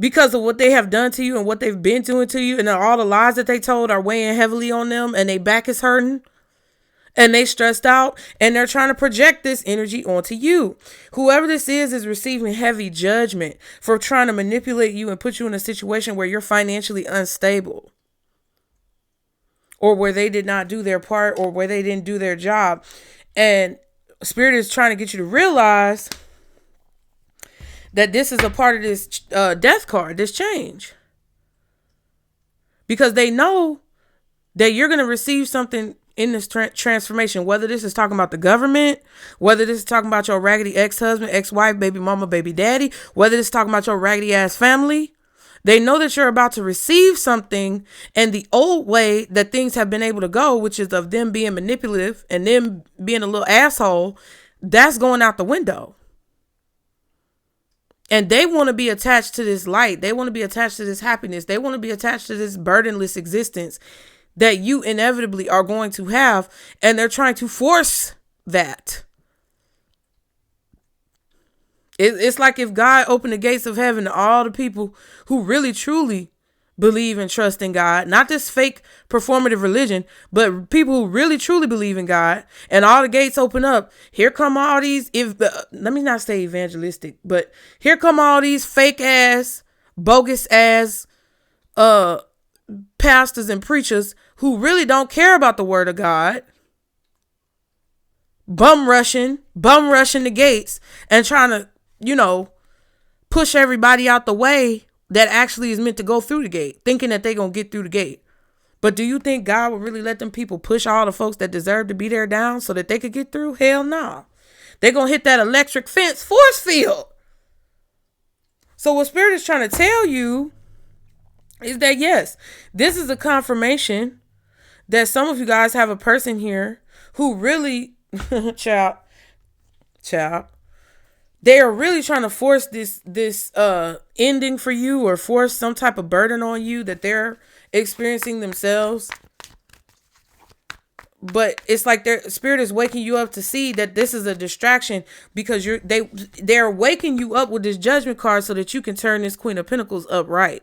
Speaker 1: because of what they have done to you and what they've been doing to you, and all the lies that they told are weighing heavily on them, and their back is hurting. And they stressed out and they're trying to project this energy onto you. Whoever this is receiving heavy judgment for trying to manipulate you and put you in a situation where you're financially unstable, or where they did not do their part, or where they didn't do their job. And Spirit is trying to get you to realize that this is a part of this death card, this change. Because they know that you're going to receive something in this transformation, whether this is talking about the government, whether this is talking about your raggedy ex-husband, ex-wife, baby mama, baby daddy, whether this is talking about your raggedy ass family. They know that you're about to receive something, and the old way that things have been able to go, which is of them being manipulative and them being a little asshole, that's going out the window. And they want to be attached to this light. They want to be attached to this happiness. They want to be attached to this burdenless existence that you inevitably are going to have. And they're trying to force that. It's like if God opened the gates of heaven to all the people who really truly believe and trust in God, not this fake performative religion, but people who really truly believe in God, and all the gates open up. Here come all these, let me not say evangelistic, but here come all these fake ass, bogus ass pastors and preachers who really don't care about the word of God, bum rushing the gates and trying to, push everybody out the way that actually is meant to go through the gate, thinking that they're going to get through the gate. But do you think God would really let them people push all the folks that deserve to be there down so that they could get through? Hell no. They're going to hit that electric fence force field. So what Spirit is trying to tell you is that, yes, this is a confirmation that some of you guys have a person here who really, child, they are really trying to force this ending for you, or force some type of burden on you that they're experiencing themselves. But it's like their Spirit is waking you up to see that this is a distraction, because they're waking you up with this Judgment card so that you can turn this Queen of Pentacles upright,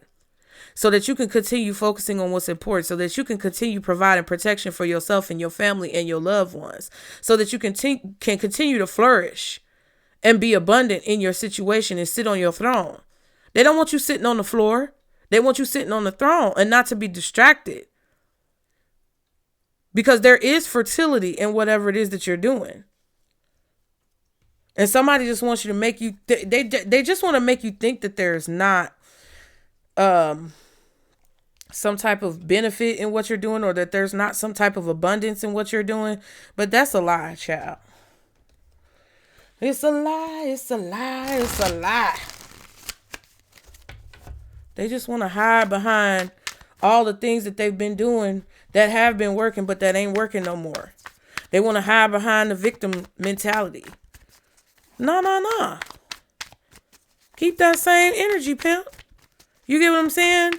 Speaker 1: so that you can continue focusing on what's important, so that you can continue providing protection for yourself and your family and your loved ones, so that you can continue to flourish and be abundant in your situation and sit on your throne. They don't want you sitting on the floor. They want you sitting on the throne, and not to be distracted. Because there is fertility in whatever it is that you're doing. And somebody just wants you to make you, they just want to make you think that there's not some type of benefit in what you're doing, or that there's not some type of abundance in what you're doing. But that's a lie, child. It's a lie, it's a lie, it's a lie. They just want to hide behind all the things that they've been doing that have been working, but that ain't working no more. They want to hide behind the victim mentality. No. Keep that same energy, pimp. You get what I'm saying?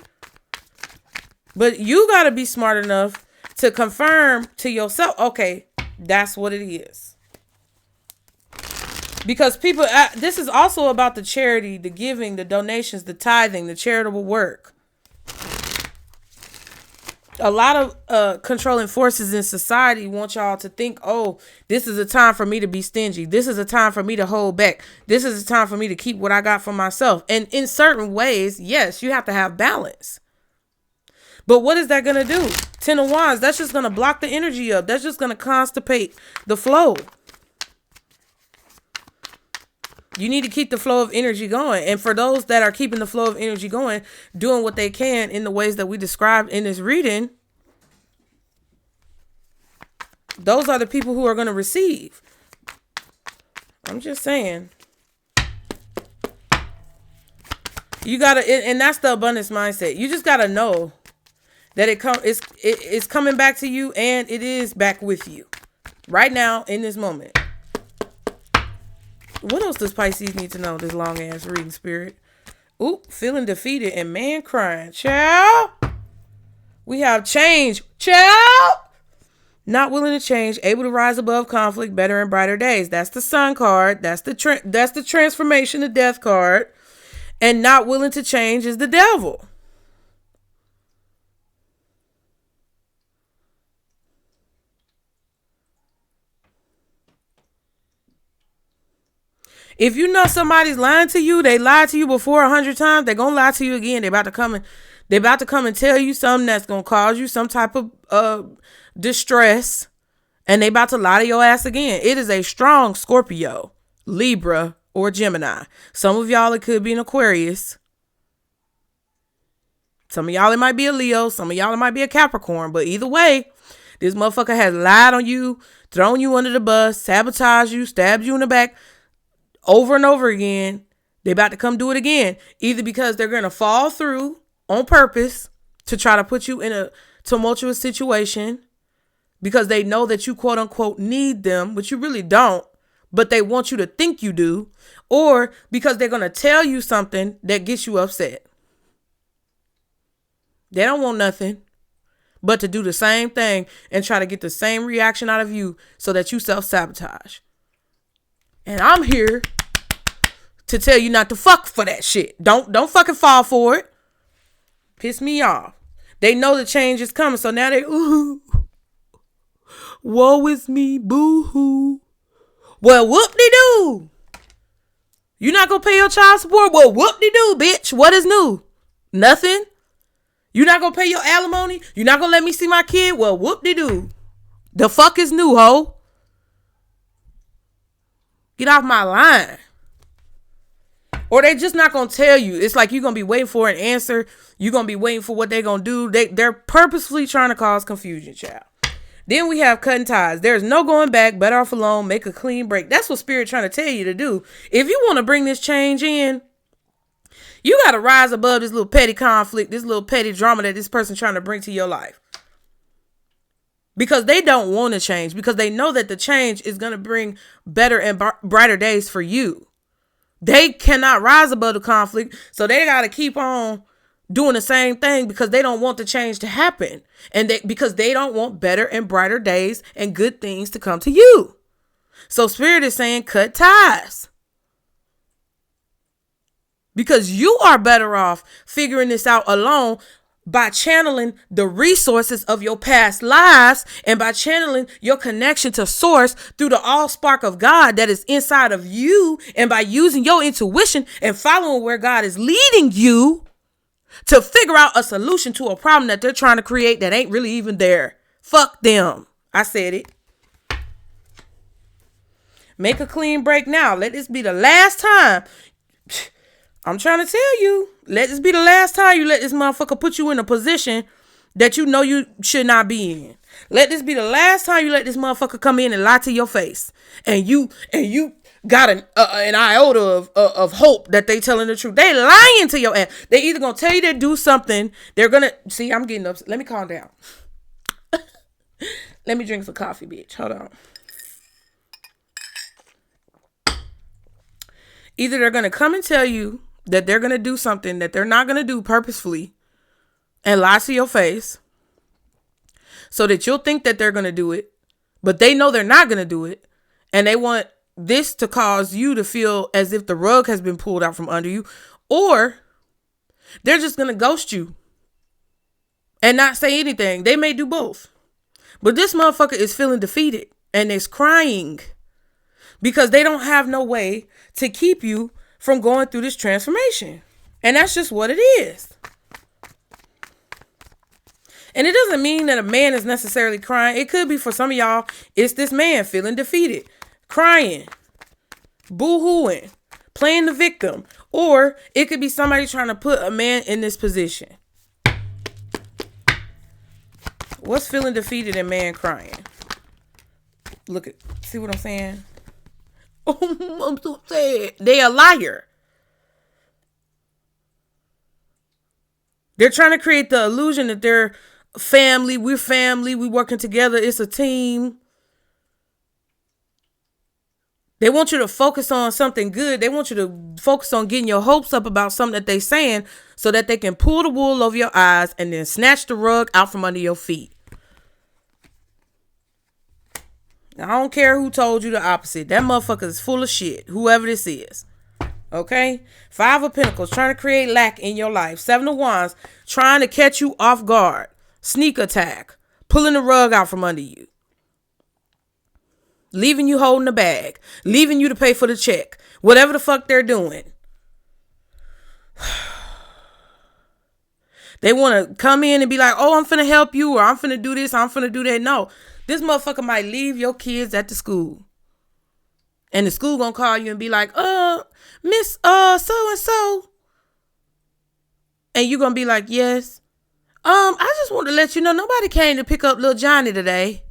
Speaker 1: But you got to be smart enough to confirm to yourself, okay, that's what it is. Because people, this is also about the charity, the giving, the donations, the tithing, the charitable work. A lot of controlling forces in society want y'all to think, oh, this is a time for me to be stingy. This is a time for me to hold back. This is a time for me to keep what I got for myself. And in certain ways, yes, you have to have balance. But what is that going to do? 10 of Wands, that's just going to block the energy up. That's just going to constipate the flow. You need to keep the flow of energy going. And for those that are keeping the flow of energy going, doing what they can in the ways that we described in this reading, those are the people who are going to receive. I'm just saying. You got to, and that's the abundance mindset. You just got to know that it's coming back to you, and it is back with you right now in this moment. What else does Pisces need to know, this long ass reading, Spirit? Oop, feeling defeated and man crying. Child. We have change. Child. Not willing to change, able to rise above conflict, better and brighter days. That's the Sun card. That's the transformation, the Death card. And not willing to change is the Devil. If you know somebody's lying to you, they lied to you before 100 times, they're going to lie to you again. They about to come and tell you something that's going to cause you some type of distress. And they about to lie to your ass again. It is a strong Scorpio, Libra, or Gemini. Some of y'all, it could be an Aquarius. Some of y'all, it might be a Leo. Some of y'all, it might be a Capricorn. But either way, this motherfucker has lied on you, thrown you under the bus, sabotaged you, stabbed you in the back over and over again. They about to come do it again. Either because they're going to fall through on purpose to try to put you in a tumultuous situation because they know that you quote unquote need them, but you really don't, but they want you to think you do, or because they're going to tell you something that gets you upset. They don't want nothing but to do the same thing and try to get the same reaction out of you so that you self-sabotage. And I'm here to tell you not to fuck for that shit. Don't fucking fall for it. Piss me off. They know the change is coming, so now they, ooh, woe is me, boo-hoo. Well, whoop-de-doo. You not gonna pay your child support? Well, whoop-de-doo, bitch. What is new? Nothing? You not gonna pay your alimony? You not gonna let me see my kid? Well, whoop-de-doo. The fuck is new, ho? Get off my line. Or they just not gonna tell you. It's like you're gonna be waiting for an answer. You're gonna be waiting for what they're gonna do. They're purposefully trying to cause confusion, child. Then we have cutting ties. There's no going back. Better off alone. Make a clean break. That's what Spirit trying to tell you to do. If you want to bring this change in, you got to rise above this little petty conflict, this little petty drama that this person trying to bring to your life. Because they don't want to change. Because they know that the change is going to bring better and brighter days for you. They cannot rise above the conflict. So they got to keep on doing the same thing because they don't want the change to happen. And because they don't want better and brighter days and good things to come to you. So Spirit is saying cut ties. Because you are better off figuring this out alone by channeling the resources of your past lives and by channeling your connection to source through the all spark of God that is inside of you, and by using your intuition and following where God is leading you to figure out a solution to a problem that they're trying to create that ain't really even there. Fuck them. I said it. Make a clean break now. Let this be the last time. I'm trying to tell you, let this be the last time you let this motherfucker put you in a position that you know you should not be in. Let this be the last time you let this motherfucker come in and lie to your face. And you got an iota of hope that they telling the truth. They lying to your ass. They either gonna tell you to do something. They're gonna see. I'm getting upset. Let me calm down. Let me drink some coffee, bitch. Hold on. Either they're gonna come and tell you that they're gonna do something that they're not gonna do purposefully and lie to your face so that you'll think that they're gonna do it, but they know they're not gonna do it, and they want this to cause you to feel as if the rug has been pulled out from under you, or they're just going to ghost you and not say anything. They may do both. But this motherfucker is feeling defeated and is crying because they don't have no way to keep you from going through this transformation. And that's just what it is. And it doesn't mean that a man is necessarily crying. It could be for some of y'all, it's this man feeling defeated, crying, boo-hooing, playing the victim. Or it could be somebody trying to put a man in this position. What's feeling defeated and man crying? Look at, see what I'm saying? Oh, I'm so sad. They a liar. They're trying to create the illusion that they're family, we working together, it's a team. They want you to focus on something good. They want you to focus on getting your hopes up about something that they're saying so that they can pull the wool over your eyes and then snatch the rug out from under your feet. Now, I don't care who told you the opposite. That motherfucker is full of shit, whoever this is. Okay? 5 of Pentacles, trying to create lack in your life. 7 of Wands, trying to catch you off guard. Sneak attack. Pulling the rug out from under you. Leaving you holding the bag. Leaving you to pay for the check. Whatever the fuck they're doing. They want to come in and be like, oh, I'm finna help you, or I'm finna do this, I'm finna do that. No, this motherfucker might leave your kids at the school. And the school gonna call you and be like, Miss so-and-so. And you gonna be like, yes. I just want to let you know nobody came to pick up little Johnny today.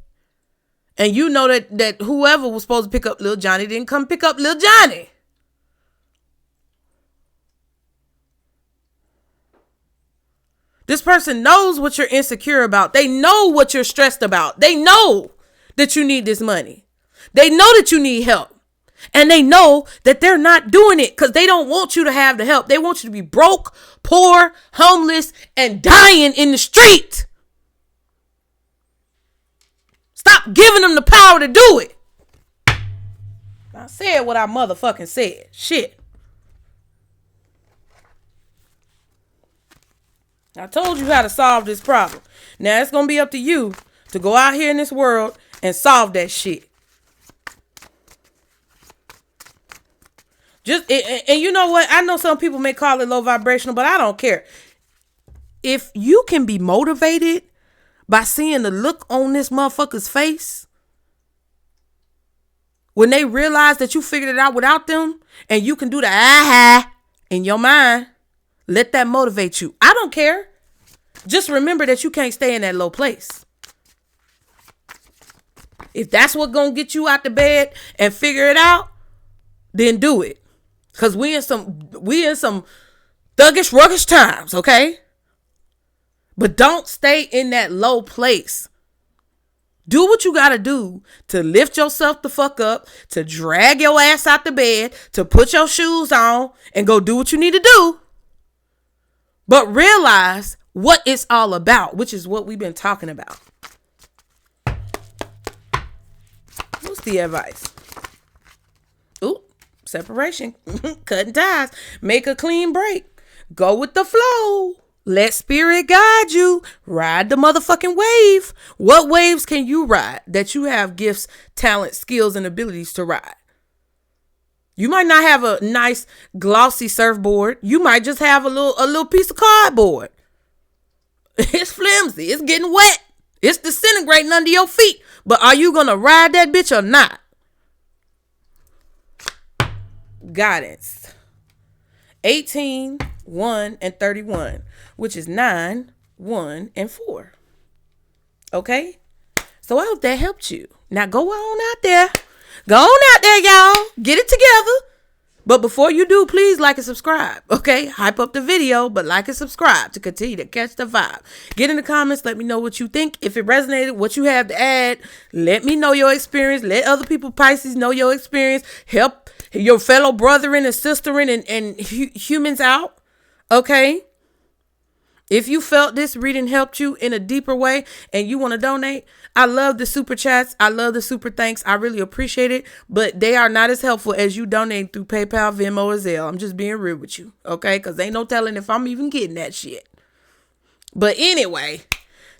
Speaker 1: And you know that whoever was supposed to pick up little Johnny didn't come pick up little Johnny. This person knows what you're insecure about. They know what you're stressed about. They know that you need this money. They know that you need help. And they know that they're not doing it because they don't want you to have the help. They want you to be broke, poor, homeless, and dying in the street. Stop giving them the power to do it. I said what I motherfucking said. Shit. I told you how to solve this problem. Now it's going to be up to you to go out here in this world and solve that shit. And you know what? I know some people may call it low vibrational, but I don't care. If you can be motivated by seeing the look on this motherfucker's face when they realize that you figured it out without them, and you can do the aha in your mind, let that motivate you. I don't care. Just remember that you can't stay in that low place. If that's what's gonna get you out the bed and figure it out, then do it. Cause we in some thuggish, ruggish times, okay? But don't stay in that low place. Do what you gotta do to lift yourself the fuck up, to drag your ass out the bed, to put your shoes on and go do what you need to do. But realize what it's all about, which is what we've been talking about. What's the advice? Ooh. Separation, cutting ties, make a clean break, go with the flow, let spirit guide you, ride the motherfucking wave. What waves can you ride that you have gifts, talent, skills, and abilities to ride? You might not have a nice glossy surfboard. You might just have a little piece of cardboard. It's flimsy, it's getting wet, it's disintegrating under your feet. But are you gonna ride that bitch or not? Guidance 18, 1, and 31, which is 9, 1, and 4. Okay? So I hope that helped you. Now go on out there. Go on out there, y'all. Get it together. But before you do, please like and subscribe. Okay? Hype up the video, but like and subscribe to continue to catch the vibe. Get in the comments. Let me know what you think. If it resonated, what you have to add. Let me know your experience. Let other people, Pisces, know your experience. Help your fellow brethren and sisterin and humans out. Okay? If you felt this reading helped you in a deeper way and you want to donate, I love the super chats. I love the super thanks. I really appreciate it, but they are not as helpful as you donating through PayPal, Venmo, or Zelle. I'm just being real with you, okay? Because ain't no telling if I'm even getting that shit. But anyway,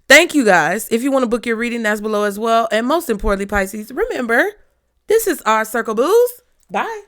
Speaker 1: thank you guys. If you want to book your reading, that's below as well. And most importantly, Pisces, remember, this is our Circle Booze. Bye.